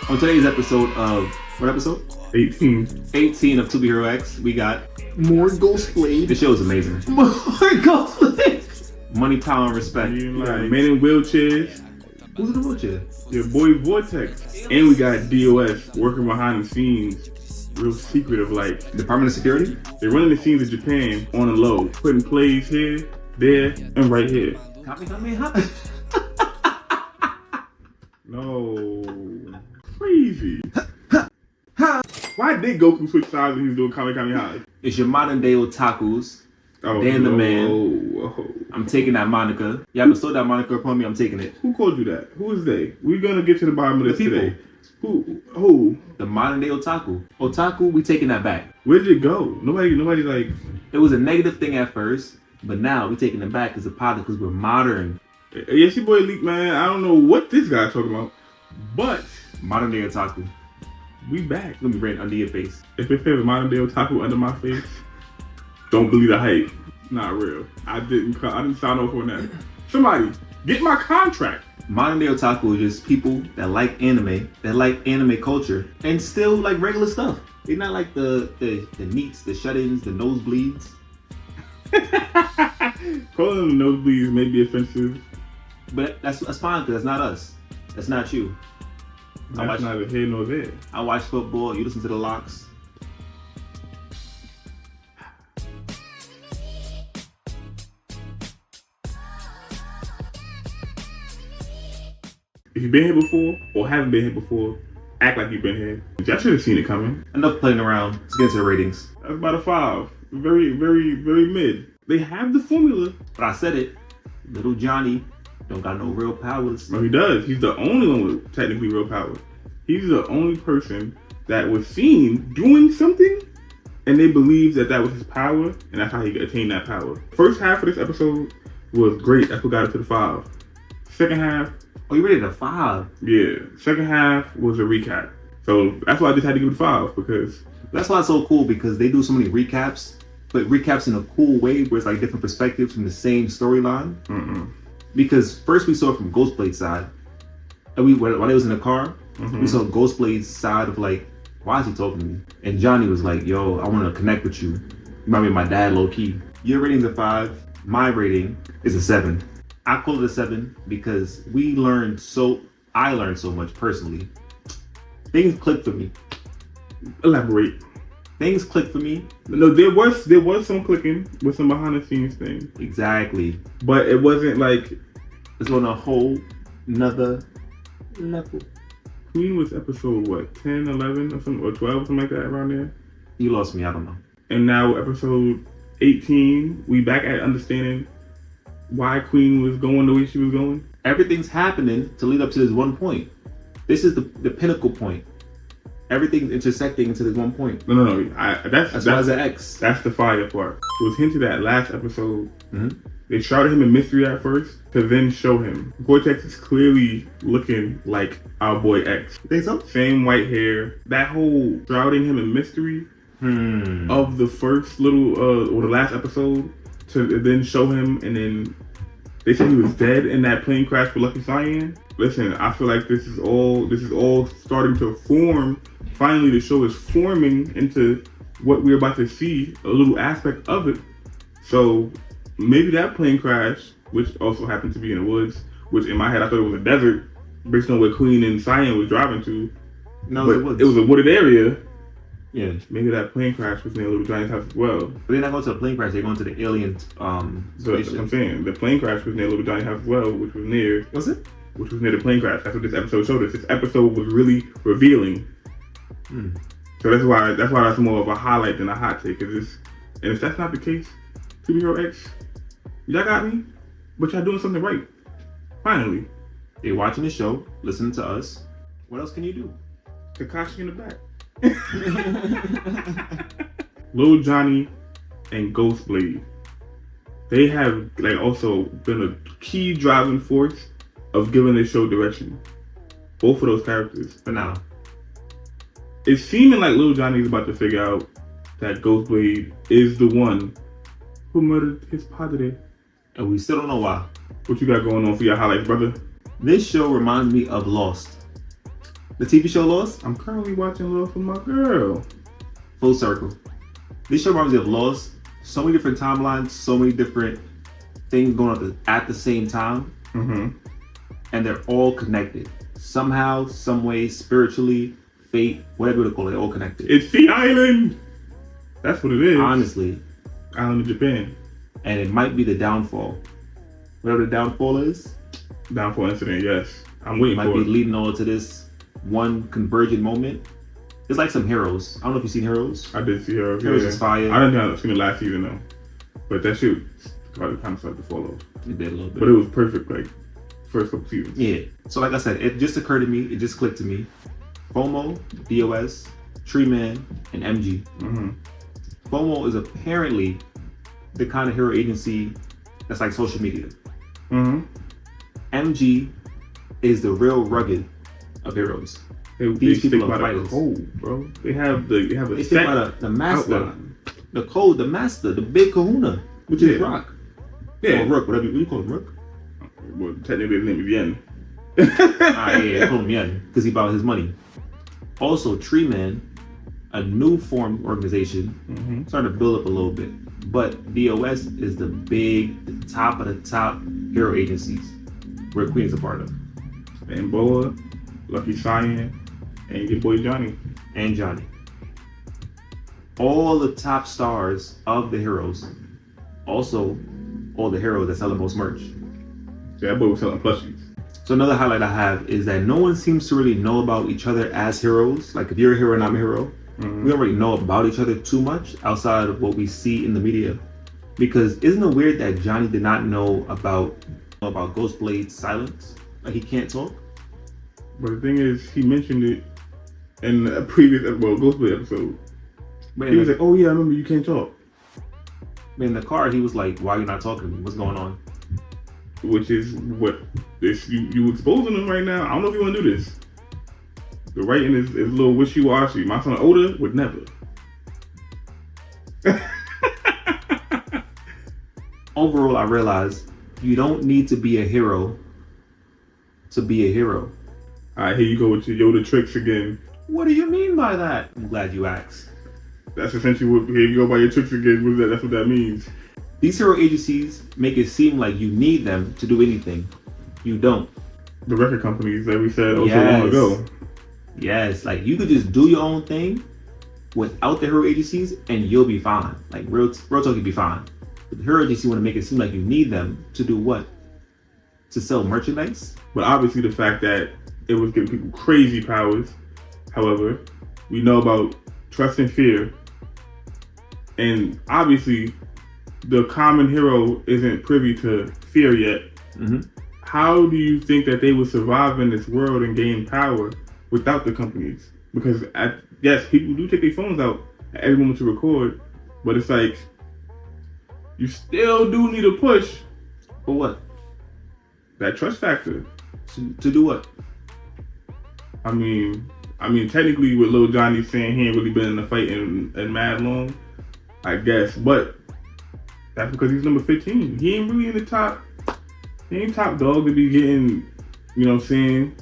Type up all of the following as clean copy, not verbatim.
On today's episode of, what episode? 18. 18 of To Be Hero X, we got more Ghost Blade. The show is amazing. More Ghost Blade. Money, power, and respect. Men in wheelchairs. Who's in the wheelchair? Your boy Vortex. And we got DOS working behind the scenes. Real secretive, like. Department of Security? They're running the scenes in Japan on the low. Putting plays here, there, and right here. Kamehameha. No. Crazy. Why did Goku switch sides when he was doing Kamehameha? It's your modern day otakus. Oh, Dan the no. man. Whoa. I'm taking that moniker. Y'all bestowed that moniker upon me, I'm taking it. Who called you that? Who is they? We're gonna get to the bottom of this people. today. Who? The modern day otaku. Otaku, we taking that back. Where did it go? Nobody like. It was a negative thing at first, but now we taking it back as a positive because we're modern. Yes, your boy Leak, man. I don't know what this guy's talking about, but Modern day otaku. we back. It's gonna be written under your face. If it says modern day otaku under my face, don't believe the hype. Not real. I didn't sign off on that. Somebody get my contract. Modern day otaku are just people that like anime culture, and still like regular stuff. They're not like the neats, the shut-ins, the nosebleeds. Calling them nosebleeds may be offensive. But that's fine because that's not us. That's not you. That's neither here nor there. I watch football. You listen to the locks. If you've been here before or haven't been here before, act like you've been here. I should have seen it coming. Enough playing around. Let's get into the ratings. That's about a 5. Very, very, very mid. They have the formula. But I said it. Little Johnny don't got no real powers. No, he does. He's the only one with technically real power. He's the only person that was seen doing something, and they believe that was his power, and that's how he attained that power. First half of this episode was great. That's what got it to the 5. Second half. Oh, you rated a 5? Yeah. Second half was a recap. So that's why I just had to give it a 5, because That's why it's so cool, because they do so many recaps, but recaps in a cool way where it's like different perspectives from the same storyline. Because first we saw it from Ghostblade's side, and while they was in the car, we saw Ghostblade's side of like, why is he talking to me? And Johnny was like, yo, I want to connect with you. You might be my dad low key. Your rating's a 5. My rating is a 7. I call it a 7 because I learned so much personally. Things clicked for me. elaborate. Things clicked for me. No, there was some clicking with some behind the scenes things. Exactly. But it wasn't like It's on a whole nother level. Queen was episode what, 10, 11 or something, or 12, something like that around there. You lost me, I don't know. And now episode 18, we back at understanding why Queen was going the way she was going. Everything's happening to lead up to this one point. This is the pinnacle point. Everything's intersecting into this one point. No. That's why it's an X. That's the fire part. It was hinted at last episode. They shrouded him in mystery at first to then show him. Vortex is clearly looking like our boy X. Think so? Same white hair. That whole shrouding him in mystery of the first little or the last episode to then show him, and then they said he was dead in that plane crash with Lucky Cyan. Listen, I feel like this is all starting to form. Finally, the show is forming into what we're about to see, a little aspect of it. So maybe that plane crash, which also happened to be in the woods, which in my head I thought it was a desert, based on where Queen and Cyan was driving to. No, but it was a wooded area. Yeah. Maybe that plane crash was near Little Giant's house as well. But they're not going to the plane crash, they're going to the alien So that's what I'm spaceship. saying. The plane crash was near Little Giant's house as well, which was near the plane crash. That's what this episode showed us. This episode was really revealing. So that's why that's more of a highlight than a hot take. And if that's not the case, To Be Hero X, y'all got me, but y'all doing something right. Finally. They're watching the show, listening to us. What else can you do? Kakashi in the back. Lil Johnny and Ghostblade. They have also been a key driving force of giving this show direction. Both of those characters. For now. It's seeming like Lil Johnny's about to figure out that Ghostblade is the one who murdered his padre. And we still don't know why. What you got going on for your highlights, brother? This show reminds me of Lost. The TV show Lost? I'm currently watching Lost with my girl. Full circle. This show reminds me of Lost. So many different timelines, so many different things going on at the same time. Mm-hmm. And they're all connected. Somehow, some way, spiritually, fate, whatever you call it, they're all connected. It's the island! That's what it is. Honestly. Island of Japan. And it might be the downfall. Whatever the downfall is. Downfall incident, yes. I'm It waiting might for be it. leading on to this one convergent moment. It's like some Heroes. I don't know if you've seen Heroes. I did see her. Heroes is fire. I didn't think I've seen it last season though. But that shit kind of started to fall off. It did a little bit. But it was perfect, like, first couple seasons. Yeah. So like I said, it just occurred to me, it just clicked to me. FOMO, DOS, Tree Man, and MG. Mm-hmm. FOMO is apparently the kind of hero agency that's like social media. Mm-hmm. MG is the real rugged of heroes. These people people are are fighters. code, bro. They have a They set think about the master, outline. the code, the master, the big kahuna, which is Yeah. Rock. Yeah. Or Rook, whatever you call him, Rook. Well, technically his name is Yen. Yeah, I call him Yen, because he bought his money. Also, Tree Man, a new formed organization, Mm-hmm. starting to build up a little bit. But DOS is the top of the top hero agencies where Queen is a part of. And Boa, Lucky Cyan, and your boy Johnny. And Johnny. All the top stars of the heroes. Also, all the heroes that sell the most merch. So that boy was selling plushies. So another highlight I have is that no one seems to really know about each other as heroes. Like if you're a hero and I'm a hero, we don't really know about each other too much outside of what we see in the media. Because isn't it weird that Johnny did not know about Ghostblade's silence? Like he can't talk? But the thing is, he mentioned it in a previous Ghostblade episode. But He was like, "Oh yeah, I remember you can't talk," in the car, he was like, "Why are you not talking to me? What's going on?" which is what this you exposing him right now. I don't know if you want to do this. The writing is a little wishy-washy. My son Oda would never. Overall, I realized you don't need to be a hero to be a hero. All right, here you go with your Yoda tricks again. What do you mean by that? I'm glad you asked. That's essentially what. Here you go by your tricks again. What is that? That's what that means. These hero agencies make it seem like you need them to do anything. You don't. The record companies that we said so long ago. Yes, like you could just do your own thing without the hero agencies and you'll be fine. Like real talk, you'll be fine. But the hero agency want to make it seem like you need them to do what? To sell merchandise? But obviously the fact that it was giving people crazy powers. However, we know about trust and fear. And obviously the common hero isn't privy to fear yet. Mm-hmm. How do you think that they would survive in this world and gain power without the companies? Because yes, people do take their phones out at every moment to record, but it's like you still do need a push For what? that trust factor. To do what? I mean, technically, with Lil Johnny saying he ain't really been in the fight in mad long, I guess, but that's because he's number 15. He ain't really in the top. He ain't top dog to be getting, you know what I'm saying,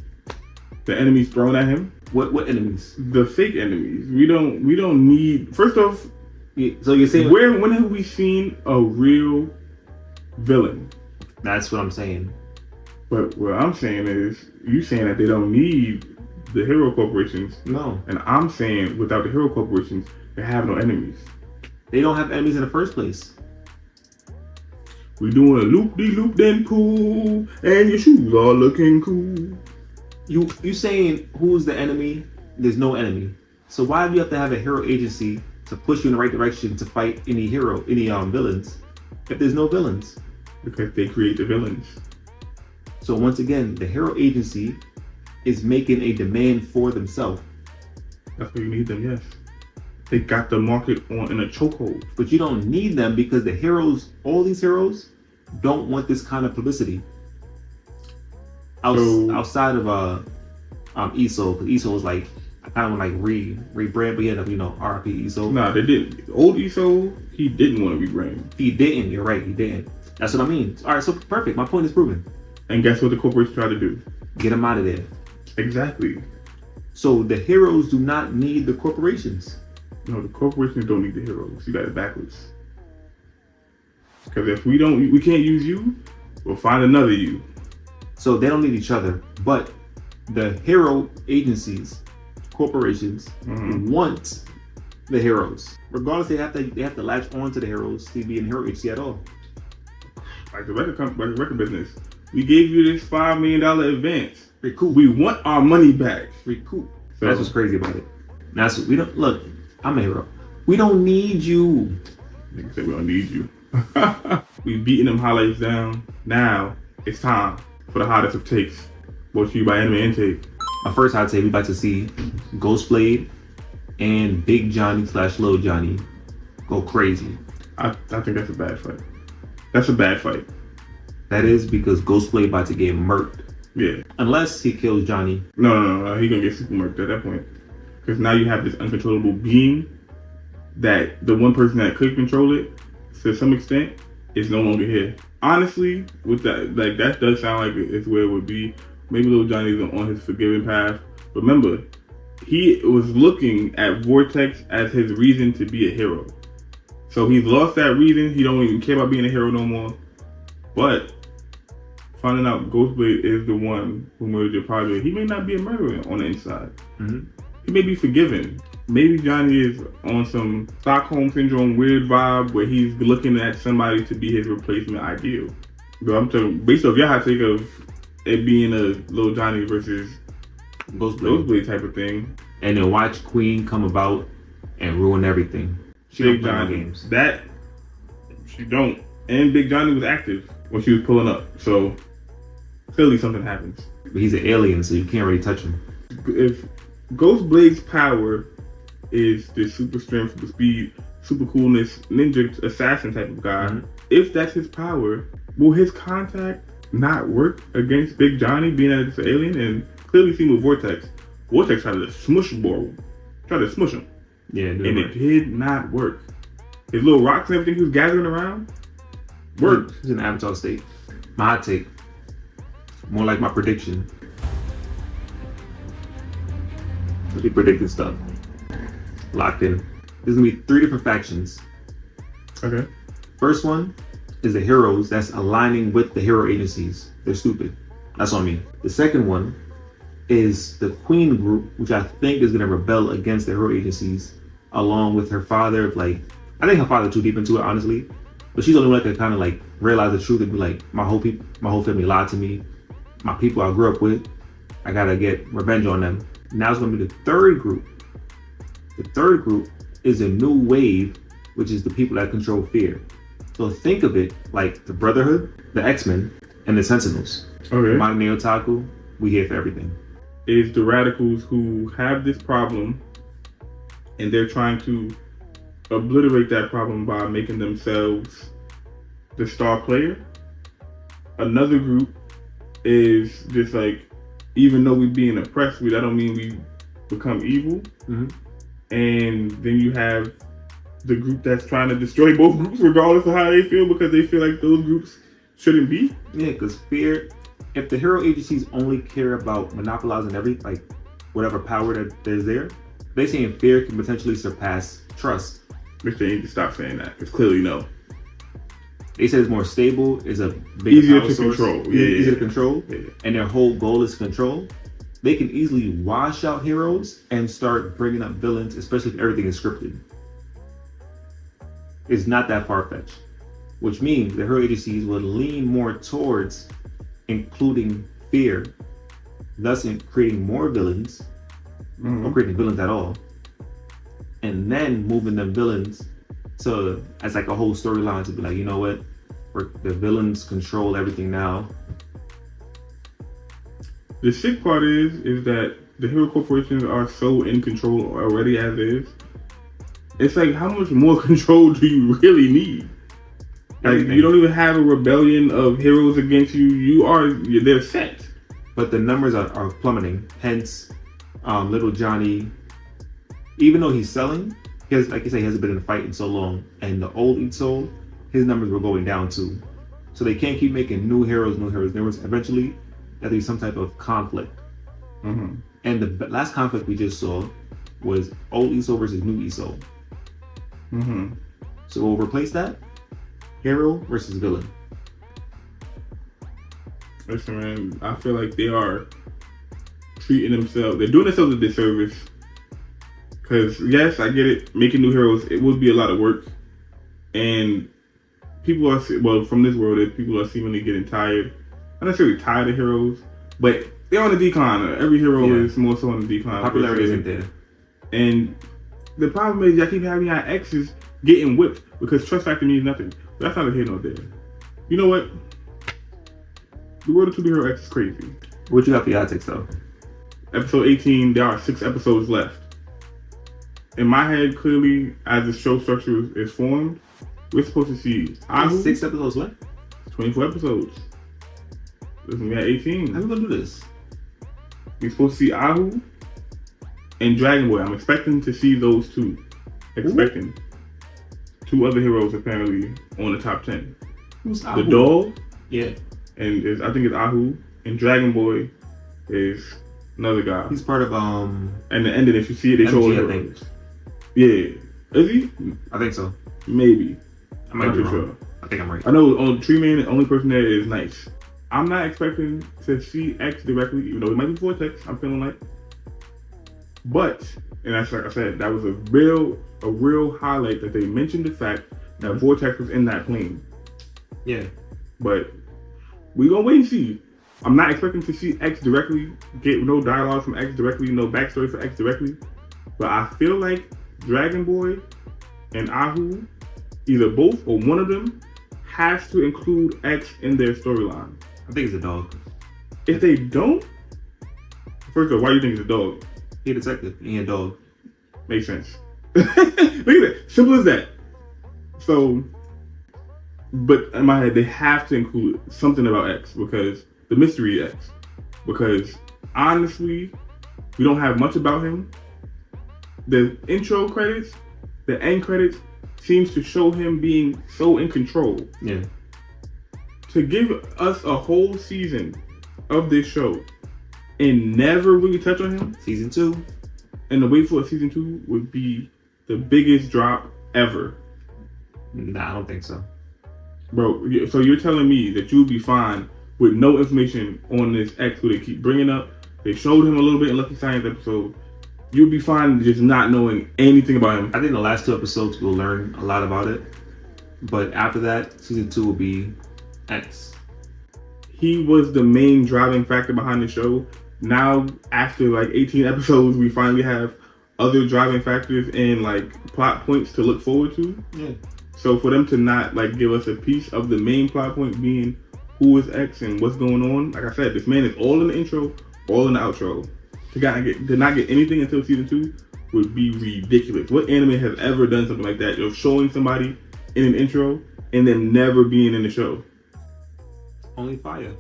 the enemies thrown at him. What enemies? The fake enemies. We don't need. First off, So you're saying when have we seen a real villain? That's what I'm saying. But what I'm saying is, you saying that they don't need the hero corporations, No. and I'm saying without the hero corporations, they have no enemies. They don't have enemies in the first place. We doing a loop-de-loop then cool, and your shoes are looking cool. You saying who's the enemy? There's no enemy. So why do you have to have a hero agency to push you in the right direction to fight any villains if there's no villains? Because they create the villains. So once again, the hero agency is making a demand for themselves. That's why you need them, yes. They got the market in a chokehold. But you don't need them because the heroes, all these heroes, don't want this kind of publicity. Outside of ESO, because ESO was like, I kind of want to rebrand, but he ended up, RP ESO. Nah, they didn't. Old ESO, he didn't want to rebrand. He didn't, you're right, he didn't. That's what I mean. All right, so perfect. My point is proven. And guess what the corporation tried to do? Get him out of there. Exactly. So the heroes do not need the corporations. No, the corporations don't need the heroes. You got it backwards. Because if we can't use you, we'll find another you. So they don't need each other. But the hero agencies, corporations, want the heroes. Regardless, they have to latch on to the heroes to be in hero agency at all. Like the record business. We gave you this $5 million advance. Recoup. We want our money back. Recoup. So, that's what's crazy about it. That's what we don't look. I'm a hero. We don't need you. Nigga said we don't need you. We beating them highlights down. Now it's time for the hottest of takes. Brought to you by Anime Intake. My first hot take, we about to see Ghostblade and Big Johnny / Little Johnny go crazy. I think that's a bad fight. That's a bad fight. That is because Ghostblade about to get murked. Yeah. Unless he kills Johnny. No. He gonna get super murked at that point. Because now you have this uncontrollable being that the one person that could control it, to some extent, is no longer here. Honestly, with that, like that does sound like it's where it would be. Maybe Little Johnny's on his forgiving path. But remember, he was looking at Vortex as his reason to be a hero. So he's lost that reason. He don't even care about being a hero no more. But finding out Ghostblade is the one who murdered your partner, he may not be a murderer on the inside. He may be forgiven. Maybe Johnny is on some Stockholm Syndrome weird vibe where he's looking at somebody to be his replacement ideal. But I'm talking, based off your hot take of it being a Little Johnny versus Ghostblade type of thing. And then watch Queen come about and ruin everything. She Big don't play no Johnny. games. That, she don't. And Big Johnny was active when she was pulling up. So, clearly something happens. But he's an alien, so you can't really touch him. If Ghostblade's power is this super strength, super speed, super coolness, ninja assassin type of guy, if that's his power, will his contact not work against Big Johnny being as an alien? And clearly seen with Vortex. Vortex tried to smush him. Yeah, And it did not work. His little rocks and everything he was gathering around worked. He's in Avatar state. My hot take. More like my prediction. Let's be predicting stuff. Locked in. There's gonna be 3 different factions. Okay. First one is the heroes that's aligning with the hero agencies. They're stupid. That's on me. The second one is the Queen group, which I think is gonna rebel against the hero agencies, along with her father. Like, I think her father too deep into it, honestly. But she's the only one that can kind of like realize the truth and be like, my whole family lied to me. My people I grew up with, I gotta get revenge on them. Now it's gonna be the third group. The third group is a new wave, which is the people that control fear. So think of it like the Brotherhood, the X-Men, and the Sentinels. Okay. Modern day otaku, we here for everything. Is the radicals who have this problem and they're trying to obliterate that problem by making themselves the star player. Another group is just like, even though we're being oppressed, that don't mean we become evil. And then you have the group that's trying to destroy both groups regardless of how they feel, because they feel like those groups shouldn't be. Yeah, because fear, if the hero agencies only care about monopolizing like whatever power that there's there, they saying fear can potentially surpass trust. Which they need to stop saying that, because clearly no. They said it's more stable, is a bigger easier power to source, control. easier to control, Yeah. and their whole goal is control. They can easily wash out heroes and start bringing up villains, especially if everything is scripted. It's not that far-fetched, which means the hero agencies will lean more towards including fear, thus in creating more villains, or creating villains at all, and then moving them villains to as like a whole storyline to be like, you know what, the villains control everything now. The sick part is that the hero corporations are so in control already as is. It's like, how much more control do you really need? Like, you don't even have a rebellion of heroes against you. They're set. But the numbers are plummeting. Hence, Little Johnny, even though he's selling, he has, like you say, he hasn't been in a fight in so long. And the old Eat Soul, his numbers were going down too. So they can't keep making new heroes. There was eventually, there'll be some type of conflict. And And the last conflict we just saw was old ESO versus new ESO. Mm-hmm. So we'll replace that. Hero versus villain. Listen, man, I feel like they are treating themselves. They're doing themselves a disservice. Because, yes, I get it. Making new heroes, it would be a lot of work. And people are, well, from this world, people are seemingly getting tired. Not necessarily tired of heroes, but they're on the decline. Every hero is more so on the decline. Popularity isn't there. And the problem is, y'all keep having our exes getting whipped because trust factor means nothing. But that's not a here nor there. You know what? The world of superhero X is crazy. What you got for your takes though? Episode 18, there are 6 episodes left. In my head, clearly, as the show structure is formed, we're supposed to see Ahu. 6 episodes left? 24 episodes. Listen, we got 18. How are we gonna do this? We're supposed to see Ahu and Dragon Boy. I'm expecting to see those two. Expecting. Ooh. 2 other heroes apparently on the top 10. Who's Ahu? The dog. Yeah. And I think it's Ahu. And Dragon Boy is another guy. He's part of And the ending, if you see it, they show all the heroes. Yeah. Is he? I think so. Maybe. I might be wrong. Sure. I think I'm right. I know on Tree Man, the only person there is Nice. I'm not expecting to see X directly, even though it might be Vortex, I'm feeling like. But, and that's like I said, that was a real highlight that they mentioned the fact that Vortex was in that plane. Yeah. But we gonna wait and see. I'm not expecting to see X directly, get no dialogue from X directly, no backstory for X directly. But I feel like Dragon Boy and Ahu, either both or one of them, has to include X in their storyline. I think it's a dog. If they don't, first of all, why do you think it's a dog? He a detective. He a dog. Makes sense. Look at that. Simple as that. So, but in my head, they have to include something about X because the mystery X. Because honestly, we don't have much about him. The intro credits, the end credits, seems to show him being so in control. Yeah. To give us a whole season of this show and never really touch on him. Season 2. And to wait for a season 2 would be the biggest drop ever. Nah, I don't think so. Bro, so you're telling me that you would be fine with no information on this X who they keep bringing up? They showed him a little bit in Lucky Science episode. You'd be fine just not knowing anything about him. I think the last 2 episodes we'll learn a lot about it. But after that, season 2 will be X. He was the main driving factor behind the show. Now, after like 18 episodes, we finally have other driving factors and like plot points to look forward to. Yeah. So for them to not like give us a piece of the main plot point being who is X and what's going on, like I said, this man is all in the intro, all in the outro. To not get anything until season 2 would be ridiculous. What anime has ever done something like that? You're showing somebody in an intro and them never being in the show. Only Fire.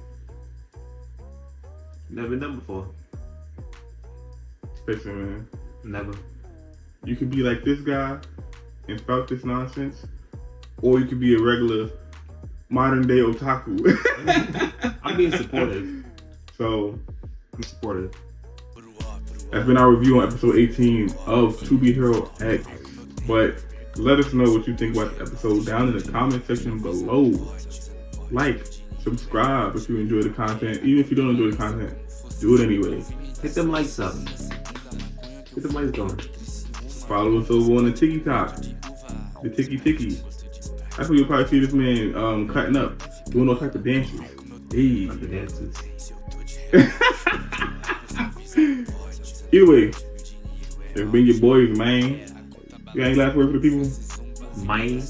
Never been done before. Listen, man. Never. You could be like this guy and spout this nonsense, or you could be a regular modern day otaku. I'm being supportive. So, I'm supportive. That's been our review on episode 18 of To Be Hero X. But let us know what you think about the episode down in the comment section below. Like, subscribe if you enjoy the content. Even if you don't enjoy the content, do it anyway. Hit them likes up. Get them likes going. Follow us over on the TikTok. The Tiki. That's where you'll probably see this man cutting up, doing all type of dances. Hey. Like the dances. Either way, it's been your boys, man. You got any last word for the people? Mine.